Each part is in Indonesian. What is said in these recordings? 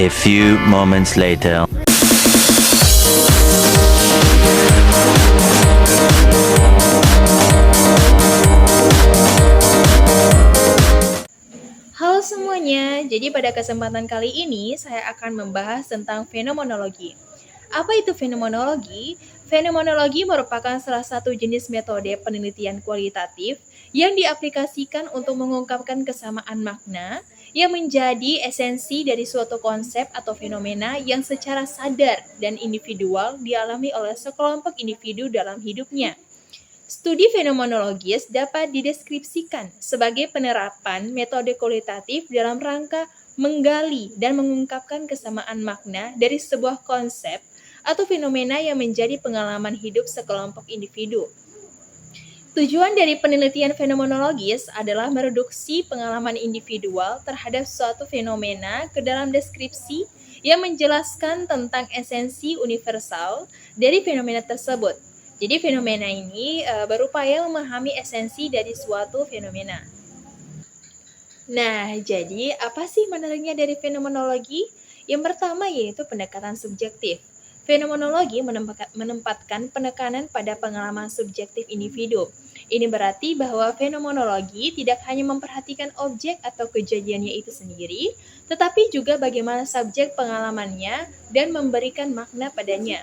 A few moments later. Halo semuanya, jadi pada kesempatan kali ini saya akan membahas tentang fenomenologi. Apa itu fenomenologi? Fenomenologi merupakan salah satu jenis metode penelitian kualitatif yang diaplikasikan untuk mengungkapkan kesamaan makna yang menjadi esensi dari suatu konsep atau fenomena yang secara sadar dan individual dialami oleh sekelompok individu dalam hidupnya. Studi fenomenologis dapat dideskripsikan sebagai penerapan metode kualitatif dalam rangka menggali dan mengungkapkan kesamaan makna dari sebuah konsep atau fenomena yang menjadi pengalaman hidup sekelompok individu. Tujuan dari penelitian fenomenologis adalah mereduksi pengalaman individual terhadap suatu fenomena ke dalam deskripsi yang menjelaskan tentang esensi universal dari fenomena tersebut. Jadi fenomena ini berupaya memahami esensi dari suatu fenomena. Nah, jadi apa sih menariknya dari fenomenologi? Yang pertama yaitu pendekatan subjektif. Fenomenologi menempatkan penekanan pada pengalaman subjektif individu. Ini berarti bahwa fenomenologi tidak hanya memperhatikan objek atau kejadiannya itu sendiri, tetapi juga bagaimana subjek pengalamannya dan memberikan makna padanya.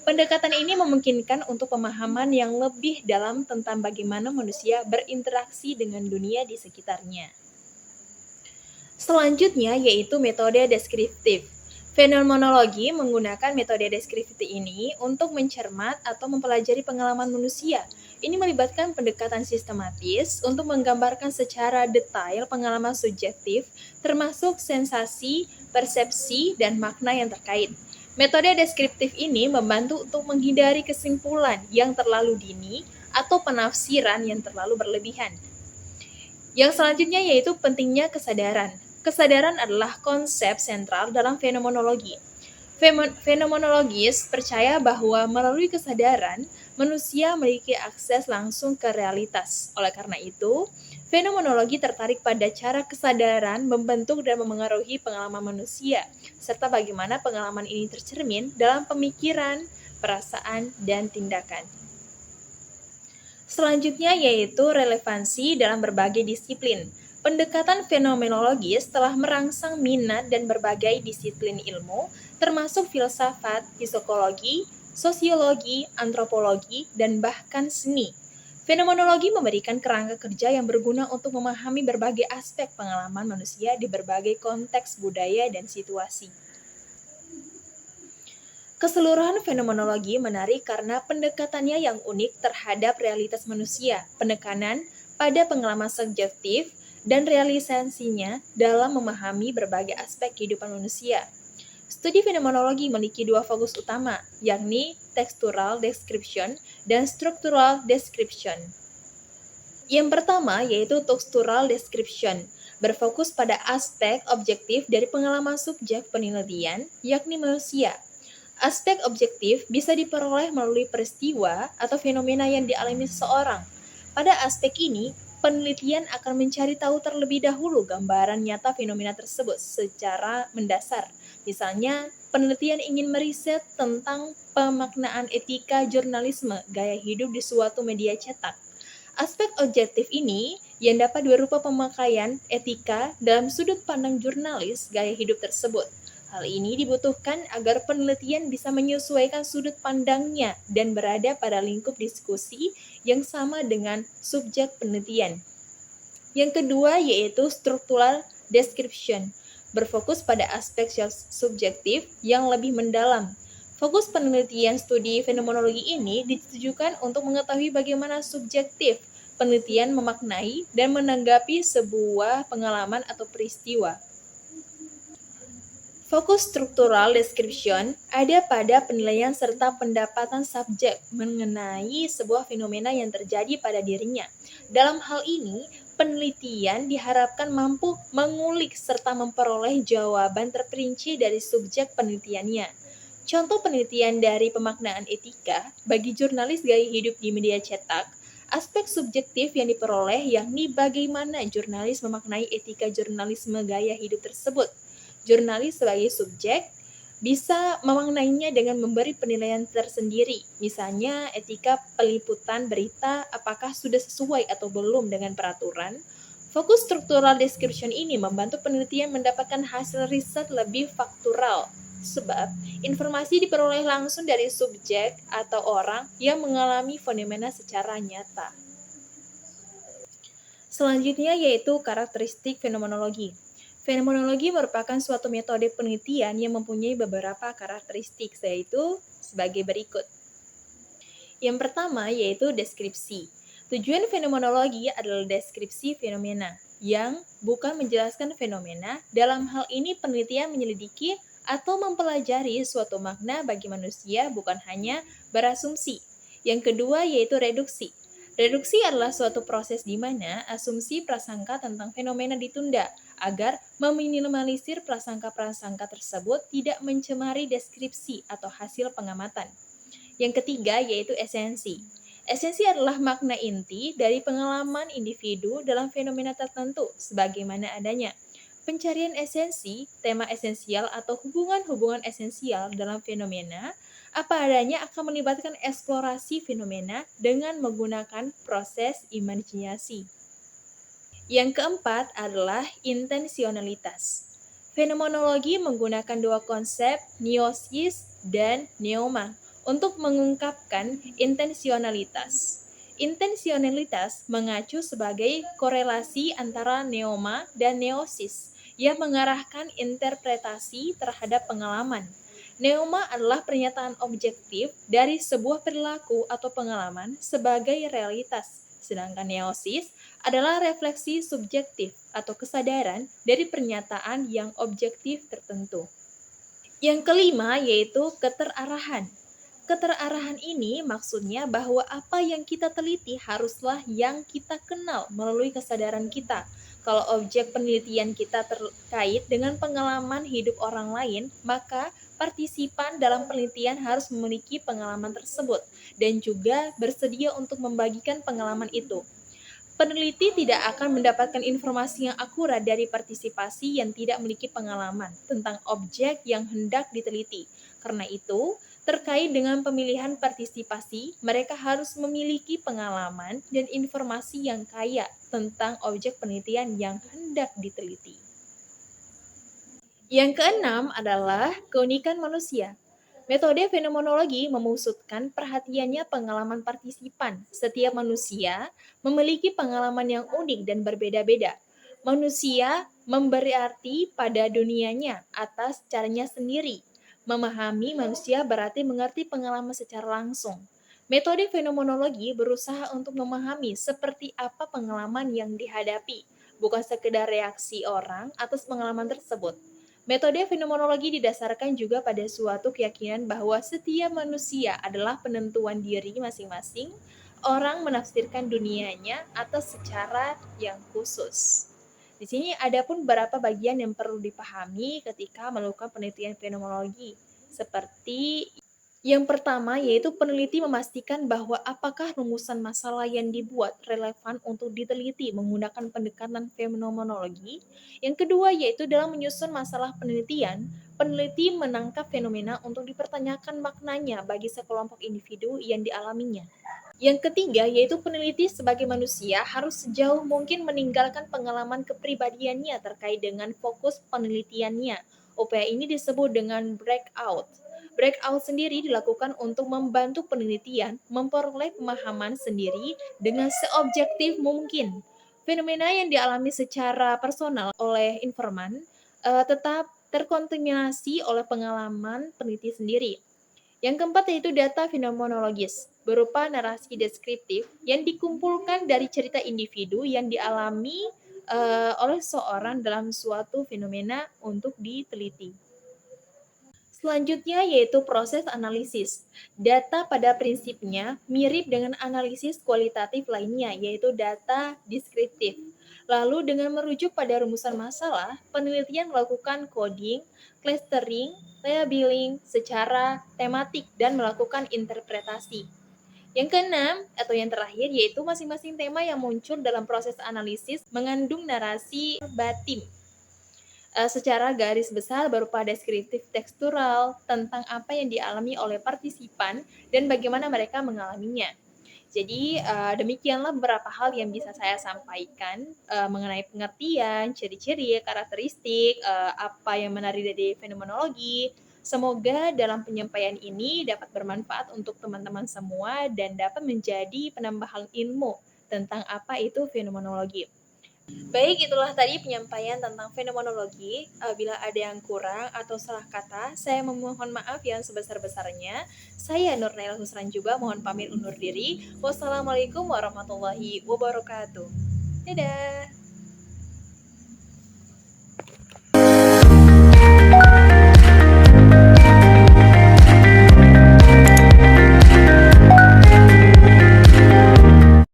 Pendekatan ini memungkinkan untuk pemahaman yang lebih dalam tentang bagaimana manusia berinteraksi dengan dunia di sekitarnya. Selanjutnya yaitu metode deskriptif. Fenomenologi menggunakan metode deskriptif ini untuk mencermat atau mempelajari pengalaman manusia. Ini melibatkan pendekatan sistematis untuk menggambarkan secara detail pengalaman subjektif, termasuk sensasi, persepsi, dan makna yang terkait. Metode deskriptif ini membantu untuk menghindari kesimpulan yang terlalu dini atau penafsiran yang terlalu berlebihan. Yang selanjutnya yaitu pentingnya kesadaran. Kesadaran adalah konsep sentral dalam fenomenologi. Fenomenologis percaya bahwa melalui kesadaran, manusia memiliki akses langsung ke realitas. Oleh karena itu, fenomenologi tertarik pada cara kesadaran membentuk dan memengaruhi pengalaman manusia, serta bagaimana pengalaman ini tercermin dalam pemikiran, perasaan, dan tindakan. Selanjutnya yaitu relevansi dalam berbagai disiplin. Pendekatan fenomenologis telah merangsang minat dan berbagai disiplin ilmu, termasuk filsafat, psikologi, sosiologi, antropologi, dan bahkan seni. Fenomenologi memberikan kerangka kerja yang berguna untuk memahami berbagai aspek pengalaman manusia di berbagai konteks budaya dan situasi. Keseluruhan fenomenologi menarik karena pendekatannya yang unik terhadap realitas manusia, penekanan pada pengalaman subjektif, dan realisasinya dalam memahami berbagai aspek kehidupan manusia. Studi fenomenologi memiliki dua fokus utama, yakni textual description dan structural description. Yang pertama yaitu textual description, berfokus pada aspek objektif dari pengalaman subjek penelitian, yakni manusia. Aspek objektif bisa diperoleh melalui peristiwa atau fenomena yang dialami seseorang. Pada aspek ini, penelitian akan mencari tahu terlebih dahulu gambaran nyata fenomena tersebut secara mendasar. Misalnya, penelitian ingin meriset tentang pemaknaan etika jurnalisme gaya hidup di suatu media cetak. Aspek objektif ini yang dapat berupa pemakaian etika dalam sudut pandang jurnalis gaya hidup tersebut. Hal ini dibutuhkan agar penelitian bisa menyesuaikan sudut pandangnya dan berada pada lingkup diskusi yang sama dengan subjek penelitian. Yang kedua yaitu structural description, berfokus pada aspek subjektif yang lebih mendalam. Fokus penelitian studi fenomenologi ini ditujukan untuk mengetahui bagaimana subjektif penelitian memaknai dan menanggapi sebuah pengalaman atau peristiwa. Fokus struktural description ada pada penilaian serta pendapatan subjek mengenai sebuah fenomena yang terjadi pada dirinya. Dalam hal ini, penelitian diharapkan mampu mengulik serta memperoleh jawaban terperinci dari subjek penelitiannya. Contoh penelitian dari pemaknaan etika bagi jurnalis gaya hidup di media cetak, aspek subjektif yang diperoleh yakni bagaimana jurnalis memaknai etika jurnalisme gaya hidup tersebut. Jurnalis sebagai subjek bisa memaknainya dengan memberi penilaian tersendiri, misalnya etika peliputan berita apakah sudah sesuai atau belum dengan peraturan. Fokus struktural description ini membantu penelitian mendapatkan hasil riset lebih faktural, sebab informasi diperoleh langsung dari subjek atau orang yang mengalami fenomena secara nyata. Selanjutnya yaitu karakteristik fenomenologi. Fenomenologi merupakan suatu metode penelitian yang mempunyai beberapa karakteristik, yaitu sebagai berikut. Yang pertama yaitu deskripsi. Tujuan fenomenologi adalah deskripsi fenomena, yang bukan menjelaskan fenomena. Dalam hal ini penelitian menyelidiki atau mempelajari suatu makna bagi manusia, bukan hanya berasumsi. Yang kedua yaitu reduksi. Reduksi adalah suatu proses di mana asumsi prasangka tentang fenomena ditunda agar meminimalisir prasangka-prasangka tersebut tidak mencemari deskripsi atau hasil pengamatan. Yang ketiga yaitu esensi. Esensi adalah makna inti dari pengalaman individu dalam fenomena tertentu sebagaimana adanya. Pencarian esensi, tema esensial atau hubungan-hubungan esensial dalam fenomena apa adanya akan melibatkan eksplorasi fenomena dengan menggunakan proses imajinasi. Yang keempat adalah intensionalitas. Fenomenologi menggunakan dua konsep, gnosis dan neoma, untuk mengungkapkan intensionalitas. Intensionalitas mengacu sebagai korelasi antara neoma dan gnosis yang mengarahkan interpretasi terhadap pengalaman. Neoma adalah pernyataan objektif dari sebuah perilaku atau pengalaman sebagai realitas, sedangkan gnosis adalah refleksi subjektif atau kesadaran dari pernyataan yang objektif tertentu. Yang kelima yaitu keterarahan. Keterarahan ini maksudnya bahwa apa yang kita teliti haruslah yang kita kenal melalui kesadaran kita. Kalau objek penelitian kita terkait dengan pengalaman hidup orang lain, maka partisipan dalam penelitian harus memiliki pengalaman tersebut dan juga bersedia untuk membagikan pengalaman itu. Peneliti tidak akan mendapatkan informasi yang akurat dari partisipasi yang tidak memiliki pengalaman tentang objek yang hendak diteliti. Karena itu, terkait dengan pemilihan partisipasi, mereka harus memiliki pengalaman dan informasi yang kaya tentang objek penelitian yang hendak diteliti. Yang keenam adalah keunikan manusia. Metode fenomenologi memusatkan perhatiannya pengalaman partisipan. Setiap manusia memiliki pengalaman yang unik dan berbeda-beda. Manusia memberi arti pada dunianya atas caranya sendiri. Memahami manusia berarti mengerti pengalaman secara langsung. Metode fenomenologi berusaha untuk memahami seperti apa pengalaman yang dihadapi, bukan sekedar reaksi orang atas pengalaman tersebut. Metode fenomenologi didasarkan juga pada suatu keyakinan bahwa setiap manusia adalah penentuan diri masing-masing. Orang menafsirkan dunianya atas secara yang khusus. Di sini ada pun beberapa bagian yang perlu dipahami ketika melakukan penelitian fenomenologi. Seperti yang pertama yaitu peneliti memastikan bahwa apakah rumusan masalah yang dibuat relevan untuk diteliti menggunakan pendekatan fenomenologi. Yang kedua yaitu dalam menyusun masalah penelitian, peneliti menangkap fenomena untuk dipertanyakan maknanya bagi sekelompok individu yang dialaminya. Yang ketiga yaitu peneliti sebagai manusia harus sejauh mungkin meninggalkan pengalaman kepribadiannya terkait dengan fokus penelitiannya. Upaya ini disebut dengan breakout. Breakout sendiri dilakukan untuk membantu penelitian memperoleh pemahaman sendiri dengan seobjektif mungkin. Fenomena yang dialami secara personal oleh informan tetap terkontaminasi oleh pengalaman peneliti sendiri. Yang keempat yaitu data fenomenologis, berupa narasi deskriptif yang dikumpulkan dari cerita individu yang dialami oleh seorang dalam suatu fenomena untuk diteliti. Selanjutnya yaitu proses analisis. Data pada prinsipnya mirip dengan analisis kualitatif lainnya, yaitu data deskriptif. Lalu dengan merujuk pada rumusan masalah, penelitian melakukan coding, clustering, labeling secara tematik, dan melakukan interpretasi. Yang keenam atau yang terakhir yaitu masing-masing tema yang muncul dalam proses analisis mengandung narasi batin. secara garis besar berupa deskriptif tekstural tentang apa yang dialami oleh partisipan dan bagaimana mereka mengalaminya. Jadi, demikianlah beberapa hal yang bisa saya sampaikan, mengenai pengertian, ciri-ciri, karakteristik, apa yang menarik dari fenomenologi. Semoga dalam penyampaian ini dapat bermanfaat untuk teman-teman semua dan dapat menjadi penambahan ilmu tentang apa itu fenomenologi. Baik, itulah tadi penyampaian tentang fenomenologi. Bila ada yang kurang atau salah kata, saya memohon maaf yang sebesar-besarnya. Saya Nurnaila Husran juga mohon pamit undur diri. Wassalamualaikum warahmatullahi wabarakatuh. Dadah.